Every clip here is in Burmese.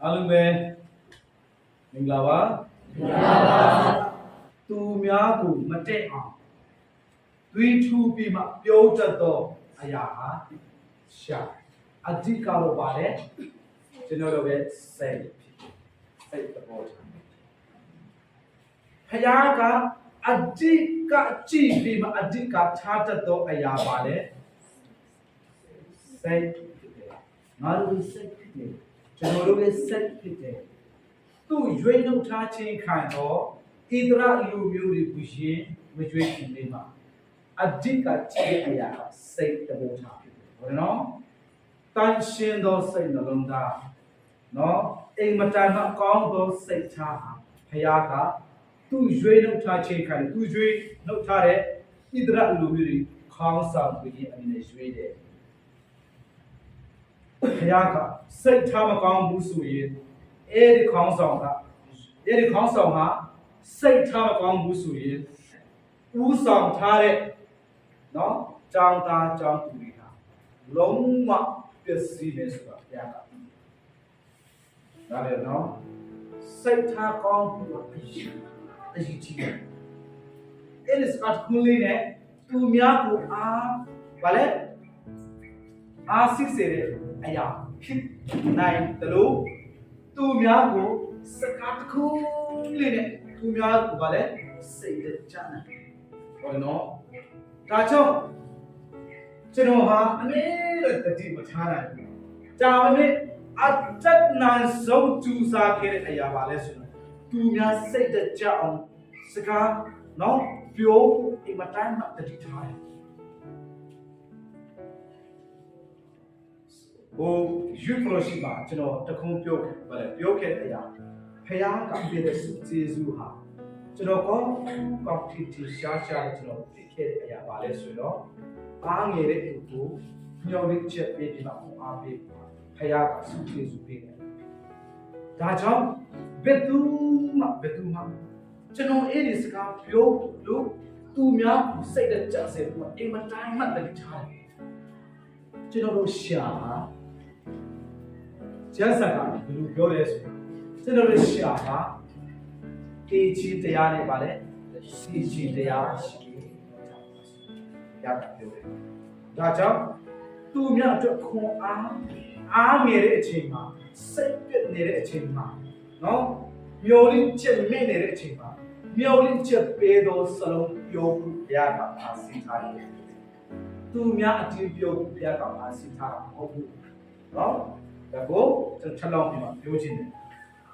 အားလုံးပဲမင်္ဂလာပါသူများကိုမတက်အောင်သွေးထူးပြီးမှပြောတတ်သောအရာဟာရှာအဓိကတော့ပါလေကျွန်တော်တို့ပဲစိတ်သဘောထားဖယားကအဓိကကြည့်ပြီးမှအဓိကထားတတ်သောအရာပါလေစိတ်ငါတို့စိတ်ဖြစ်တယ်ကျွန်တော်တို့ရဲ့စိတ်ဖြစ်တယ်သူ့ရွေးနှုတ်ထားခြင်းခံတော့ဣသရလူမျိုးတွေကိုရှင်မကြွေးခင်လေးမှာအဓိကကြည့်တဲ့အရာကစိတ်တဘောထားဖြစ်တယ်ဟုတ်တယ်နော်တန်ရှင်းသောစိတ်နှလုံးသားနော်အိမ်မတန်မှကောင်းသောစိတ်ထားဟာဘုရားကသူ့ရွေးနှုတ်ထားခြင်းခံတယ်သူ့ရွေးနှုတ်ထားတဲ့ဣသရလူမျိုးတွေခေါင်းဆောင်ပြီးအနေနဲ့ရွေးတယ်ဘုရားကစိတ်ထားမကောင်းဘူးဆိုရင်အဲ့ဒီခေါင်းဆောင်ကစိတ်ထားမကောင်းဘူးဆိုရင်ဦးဆောင်ထားတဲ့နော်ကြောင်းသားကြောင်းသူတွေဟာလုံးဝပျက်စီးနေဆိုတာဘုရားကဒါလည်းနော်စိတ်ထားကောင်းမှုအရေးကြီးတယ်အဲ့ဒီစကားခုလေးနဲ့သူများကိုဗာလဲစစ်စေတဲ့အရာဖြစ်နိုင်တယ်လို့သူများကိုစကားတစ်ခုလေးနဲ့သူများကိုဗာလဲစိတ်ကြမ်းတယ်ဟောနော်ဒါကြောင့်ကျွန်တော်ဟာအနည်းနဲ့တတိမထားနိုင်ဘူးဒါပေမဲ့အတက်နန်ဆုံးကျူစာခဲ့တဲ့အရာပါလဲဆိုတော့သူများစိတ်ကြအောင်စကားနော်ပြောဖို့အိမ်မတိုင်းမှာတတိထားတယ်ယူပရိုရှိပါကျွန်တော်တခုံးပြောခဲ့တဲ့အရာဖယားကပြတဲ့စုကျေးဇူးဟာကျွန်တော်ကောင်းတီရှားကျွန်တော်သိခဲ့တဲ့အရာပါလဲဆိုတော့အားငယ်တဲ့သူကိုညှော်ရစ်ချက်ပေးပြီးတော့အားပေးဖယားကစုကျေးဇူးပေးတယ်ဒါကြောင့်ဘယ်သူမှကျွန်တော်အဲ့ဒီစကားပြောလို့သူများစိတ်ကြစေဖို့အိမ်မတိုင်းမှတည်းထားတယ်ကျွန်တော်တို့ရှာကျမ်းစာကဘယ်လိုပြောလဲဆိုကျွန်တော်တို့ရှာပါတေချီတရားနဲ့ပါလေစီချီတရားရှိရတာပြောတယ်ဒါကြောင့်သူများအတွက်ခွန်အားငယ်တဲ့အချိန်မှာစိတ်ပြည့်နေတဲ့အချိန်မှာနော်မျောလင်းချက်မဲ့နေတဲ့အချိန်မှာမျောလင်းချက်ပေးသောစလုံးပြောဖို့ဘုရားကအားစီထားတယ်သူများအတင်းပြောဖို့ဘုရားကအားစီထားတာမဟုတ်ဘူးနော်ဒါကိုကျွန်တော်ချက်လောက်ပြီးမှပြောချင်တယ်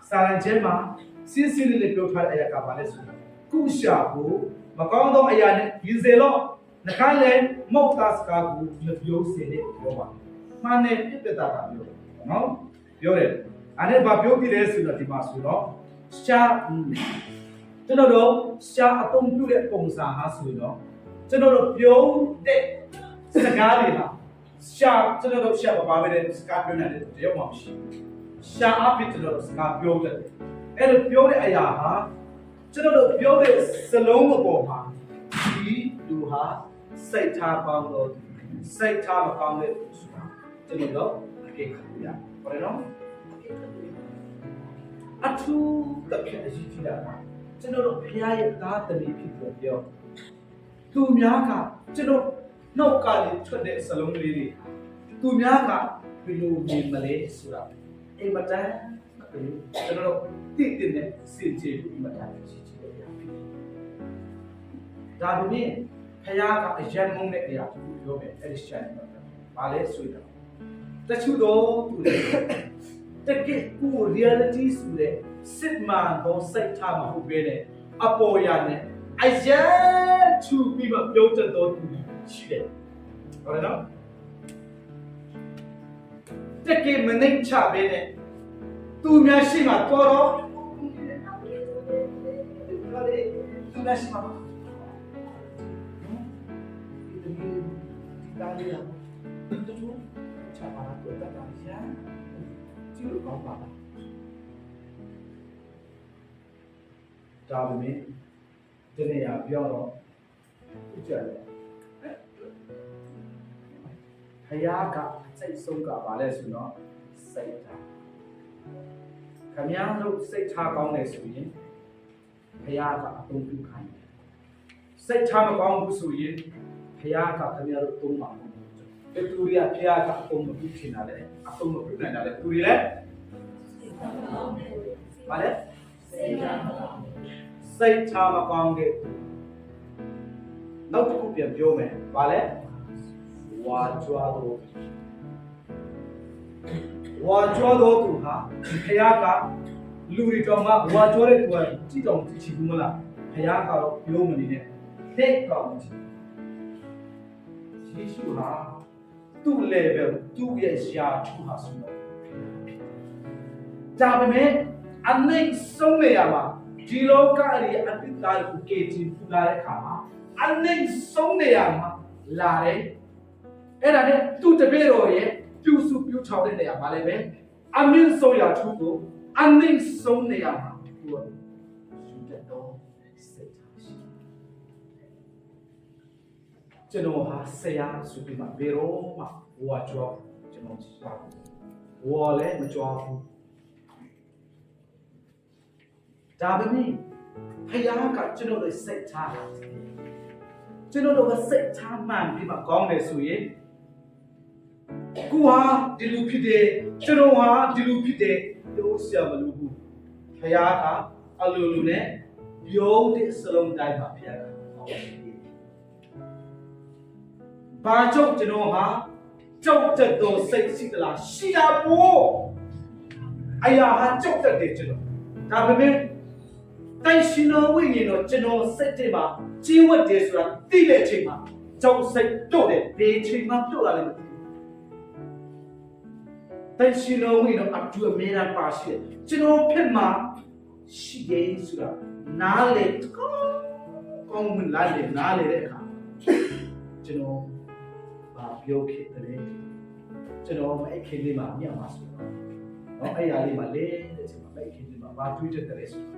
စာရန်ကျဲမှာစီးလေးပြောထားတဲ့အရာကဘာလဲဆိုတော့ကုရှာကိုမကောင်းသောအရာနဲ့ယူစေလို့နှခမ်းလဲမုတ်သားစကားကိုမပြောစေနဲ့ပြောပါမှန်တယ်ပြပြတာကပြောနော်ပြောတယ်အဲ့ဒါဘာပြောပြလဲဆိုတော့ဒီမှာဆိုတော့ရှာကျွန်တော်တို့ရှာအသုံးပြုတဲ့ပုံစံဟာဆိုတော့ကျွန်တော်တို့ပြောတဲ့စကားတွေဟာရှာကျွန်တော်တို့ရှာပါပဲတဲ့စကားပြောနေတယ်တယောက်မှမရှိဘူးရှာအဖြစ်ကျွန်တော်တို့စကားပြောတယ်အဲ့လိုပြောတဲ့အရာဟာကျွန်တော်တို့ပြောတဲ့စလုံးအပေါ်မှာဒီလူဟာစိတ်ထားကောင်းလို့စိတ်ထားမကောင်းတဲ့ဆိုတာကျွန်တော်တို့အကေခတ်ရပါရနော်အထူးတစ်ဖြစ်အရေးကြီးတာကကျွန်တော်တို့ဘုရားရဲ့သားသမီးဖြစ်လို့ပြောသူများကကျွန်တော်နှုတ်ကနေထွက်တဲ့စလုံးလေးတွေသူများကဘယ်လိုမြင်မလဲဆိုတာအိမ်မတန်းကျွန်တော်တို့တည်တဲ့စီချေအိမ်မတန်းရှိချေရဖြစ်ဒါပေမဲ့ဖယားကအယံမုန်းတဲ့အရာကိုပြောမယ်အဲ့ဒီချန်မှာဘာလဲဆိုတော့တချို့တော့သူတကယ်ကို reality ဆိုတဲ့စစ်မှန်သောစိတ်ထားမဟုတ်ဘဲနဲ့အပေါ်ရနဲ့အယံထူပြီးမှပြောတတ်သောသူရှိတယ်ဟုတ်တယ်နော်တကယ်မနှိမ့်ချဘဲနဲ့သူများရှိမှတော်သူများရှိမှဒါလေးတော့တူချပါတော့တတ်တာရှာကြည့်လို့ကောင်းပါလားဒါပေမဲ့ဒီနေ့ပြောတော့ဥကြတယ်ဖယားကစိတ်ဆုံးကပါလဲဆိုတော့စိတ်ထား များတို့စိတ်ထားကောင်းတယ်ဆိုရင်ဘုရားကအသုံးပြုခိုင်းတယ်စိတ်ထားမကောင်းဘူးဆိုရင်ဘုရားကခင်ဗျားတို့သုံးပါမယ်ဒီသူတွေကဘုရားကအသုံးမပြုချင်တာလေအသုံးမပြုနိုင်တာလေသူတွေလည်းဘာလဲစိတ်ထားမကောင်းတဲ့နောက်တစ်ခုပြန်ပြောမယ်ဘာလဲဝါကြွားတော့သူဟာဘုရားကလူတွေတော်မှာဝါကြွားတဲ့သူကကြည့်တော်ကြည့်ချင်ဘူးမလားဘုရားကတော့ပြောမနေနဲ့လက်ကောင်းချင်ယေရှုဟာသူ့ level သူ့ရဲ့ရှားသူဟာဆိုတော့ဒါပေမဲ့အနိုင်ဆုံးနေရမှာဒီလောကရဲ့အတ္တကိုကေချင်ပူလာတဲ့အခါမှာအနိုင်ဆုံးနေရမှာလာတယ်အဲ့ဒါနဲ့သူ့တပည့်တော်ရဲ့ပြုစုပြုချောင်းတဲ့နေရာမှာလည်းပဲအမြင့်ဆုံးရာထူးကိုအနိုင်ဆုံးနေရာမှာသူကယူတတ်တော့စိတ်ထားရှိကျွန်တော်ဟာဆရာဆိုပြီးမှဘယ်တော့မှဝါကြောကျွန်တော်ရှာဝါလည်းမကြောဘူးဒါပေမဲ့ဘုရားကကျွန်တော်ရဲ့စိတ်ထားတာကျွန်တော်တို့ကစိတ်ထားမှန်ပြီးမှကောင်းတယ်ဆိုရင်ကိုဟာဒီလိုဖြစ်တယ်ကျွန်တော်ဟာဒီလိုဖြစ်တယ်လို့ဆရာမလို့ဘူးဘုရားကအလိုလိုနဲ့ပြောတဲ့စလုံးတိုင်းမှာဘုရားကဟောတယ်ဘာကြောင့်ကျွန်တော်ဟာကြောက်တတ်သောစိတ်ရှိသလားရှိတာပေါ့အရာဟာကြောက်တတ်တယ်ကျွန်တော်ဒါပေမဲ့တိုင်ရှင်တော်ဝိညာဉ်တော်ကျွန်တော်စိတ်ထဲမှာကြီးဝတ်တယ်ဆိုတာသိတဲ့အချိန်မှာကြောက်စိတ်တော့တယ်ဘယ်ချိန်မှပြုတ်လာလဲမသိဘူးတိုင်ရှင်တော်ဝိညာဉ်တော်အတူအမြဲတမ်းပါရှိတယ်ကျွန်တော်ဖြစ်မှာရှိတယ်ဆိုတာနားလေကောင်းမလားလေနားလေတဲ့အခါကျွန်တော်ဘာပြောခဲ့တယ်ကျွန်တော်မအိတ်ခင်လေးမှာမြတ်မှာဆိုတော့အဲ့ရလေးမှာလေတဲ့ချိန်မှာမအိတ်ခင်လေးမှာဘာတွေးတတ်တယ်ဆို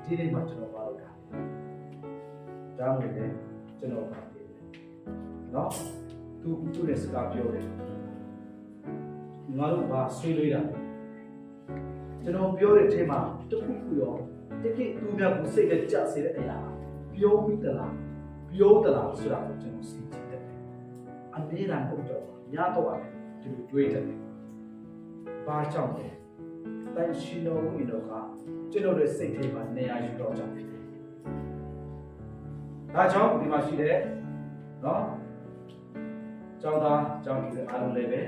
ဒီနေ့မှာကျွန်တော်ပါလို့တာဒါမှလည်းကျွန်တော်ပါတယ်နော်သူလည်းစကားပြောတယ်ငါတို့ဘာဆွေးနွေးတာကျွန်တော်ပြောတဲ့အချိန်မှာတခုခုရောတကယ်သူများကိုစိတ်နဲ့ကြစေတဲ့အရာပြောပြီးသလားပြောသလားဆိုတာကိုကျွန်တော်သိချင်တယ်အနည်းတမ်းဟုတ်တော့ညတော့တယ်ဒီလိုတွေးတယ်ဘာကြောင့်လဲတိုင်ရှင်တော်ဝိညာဉ်တော်ကကျွန်တော်ရဲ့စိတ်ထဲမှာနေရာယူတော့ကြောင့်ဖြစ်တယ်။ဒါကြောင့်ဒီမှာရှိတဲ့နော်ကျောင်းသားကျောင်းသူအားလုံးလည်းပဲ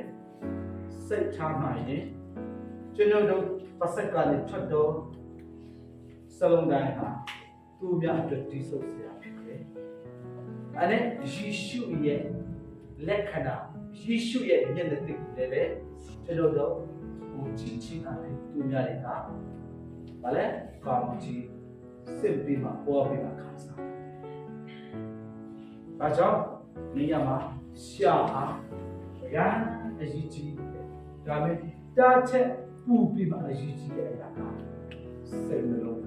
စိတ်ချမှရင်ကျွန်တော်တို့ပတ်စက်ကလည်းထွက်တော့စလုံးတိုင်းဟာသူ့များအတွက်တည်ဆုပ်စရာဖြစ်တယ်။အဲ့ဒါယေရှုရဲ့လက္ခဏာယေရှုရဲ့မျက်နှာသစ်လည်းပဲကျွန်တော်တို့ကိုကြည့်ချင်းအားသူ့များတွေကဘာလဲကောင်းကြီးစစ်ပြီးမှပေါ်ပြီးမှခံစားတယ်။ဒါကြောင့်နေရာမှာရှာအားရန်အရေးကြီးဒါပေမဲ့တားချက်ပူပြီးမှအရေးကြီးတဲ့အရာကစိတ်နှလုံး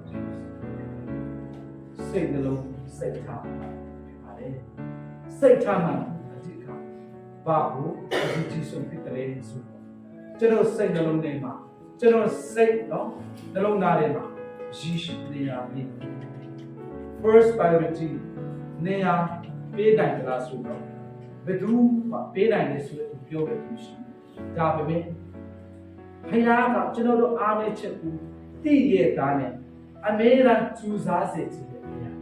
စိတ်ထားပါတယ်။စိတ်ထားမှအတိအကဘာကိုအရေးကြီးဆုံးဖြစ်တယ်ဆိုတော့ကျွန်တော်စိတ်နှလုံးထဲမှာကျွန်တော်စိတ်နော်နှလုံးသားထဲမှာယေရှုနေရာပြီး first priority နေရာပေးနိုင်ကြလားဆိုတော့ဘယ်သူမှပေးနိုင်တယ်ဆိုတော့ပြောခဲ့လို့ရှိတယ်ဒါပေမဲ့ဘုရားကကျွန်တော်တို့အားနဲ့ချက်ကိုသိရတာနဲ့အမြဲတမ်းကြိုးစားစေချင်တယ်ဘုရား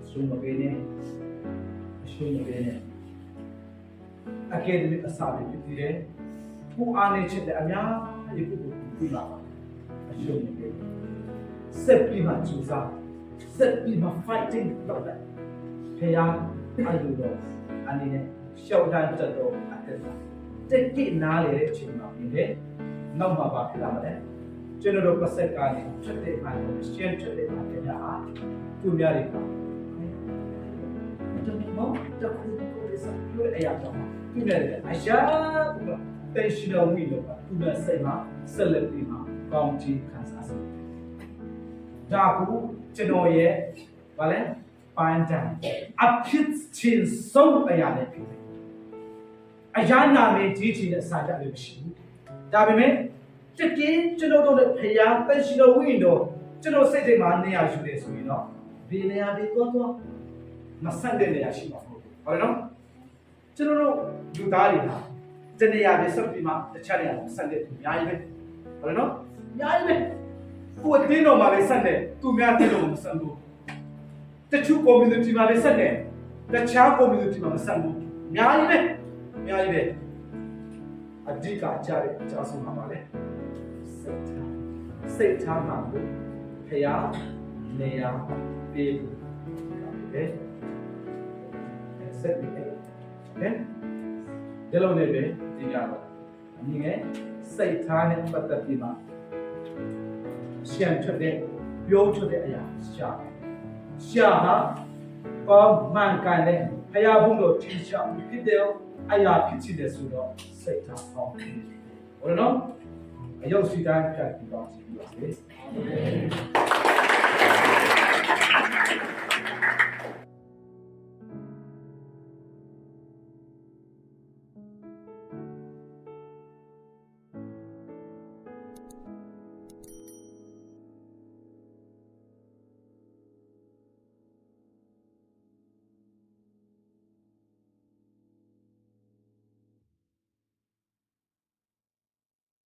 ဆုံးမပေးနဲ့အရှုံးမပေးနဲ့အကယ်ဒမီအစာတွေဖြစ်တယ်ကိုအားနဲ့ချက်တဲ့အများကြီးကိုပြီးပါပါအရှုံးမပေးဆက်ပြီးမှကြိုးစားဆက်ပြီးမှ fighting လုပ်တယ်ဖျားအဲ့လိုတော့အနေနဲ့ရှောက်တန်းတက်တော့အသက်တက်ကြည့်နားလေတဲ့အချိန်မှာပြင်တယ်နောက်မှပါဖြစ်လာမလဲကျွန်တော်တို့ပတ်ဆက်ကနေထွက်တဲ့အခါကိုရှင်းထွက်တဲ့အခါကျတော့သူများတွေကတော်တော်တခုကိုလေးစားပြောတဲ့အရာတော့သူနဲ့အရှာတဲ့ရှိတော်ဝိလို့ပါသူနဲ့စိတ်မှာဆက်လက်ပြီးမှကောင်းချီးခံစားစေဒါကူကျွန်တော်ရဲ့ဗာလဲပန်းတန်အဖြစ်ချင်းဆုံးအရာနဲ့ဖြစ်တယ်အရာနာမည်ကြီးချင်တဲ့အစာကြလည်းမရှိဘူးဒါပေမဲ့ တကယ်ကျွန်တော်တို့ဖျားတက်ရှိတော်ဝိတော်ကျွန်တော်စိတ်ထဲမှာနေရာယူတယ်ဆိုရင်တော့ဒီနေရာတွေတော့မဆန့်တဲ့နေရာရှိမှာပေါ့ဟုတ်တယ်နော်ကျွန်တော်တို့လူသားတွေဟာတနေရာတွေဆက်ပြီးမှတခြားနေရာကိုဆန့်တဲ့သူအများကြီးပဲဟုတ်တယ်နော်အများကြီးပဲကိုယ်တင်းတော်မှာပဲဆန့်တယ်သူများတင်းတော်မှာမဆန့်ဘူးတချို့ community မှာပဲဆန့်တယ်တခြား community မှာမဆန့်ဘူးအများကြီးပဲအများကြီးပဲအဓိကကြားတဲ့အကြောင်းမှာပါလေစိတ်ထားမှာကိုဖျားနေရာပေးဘူးโอเคဆက်ပြီးဟဲ့ဒီလိုနေပဲဒီကြပါအမြင်နဲ့စိတ်ထားနဲ့ပတ်သက်ပြီးမှရှင်းထွက်တဲ့ပြောထွက်တဲ့အရာရှာဟာကောင်းမှန်ကန်တဲ့ဖျားဘုံတော်ထင်ရှားဖြစ်တဲ့အရာဖြစ်ချင်တယ်ဆိုတော့စိတ်ထားအောင်ဟုတ်နော်အယုတ်စီတိုင်းဖြတ်ပြီးတော့ကြည့်ပါလေ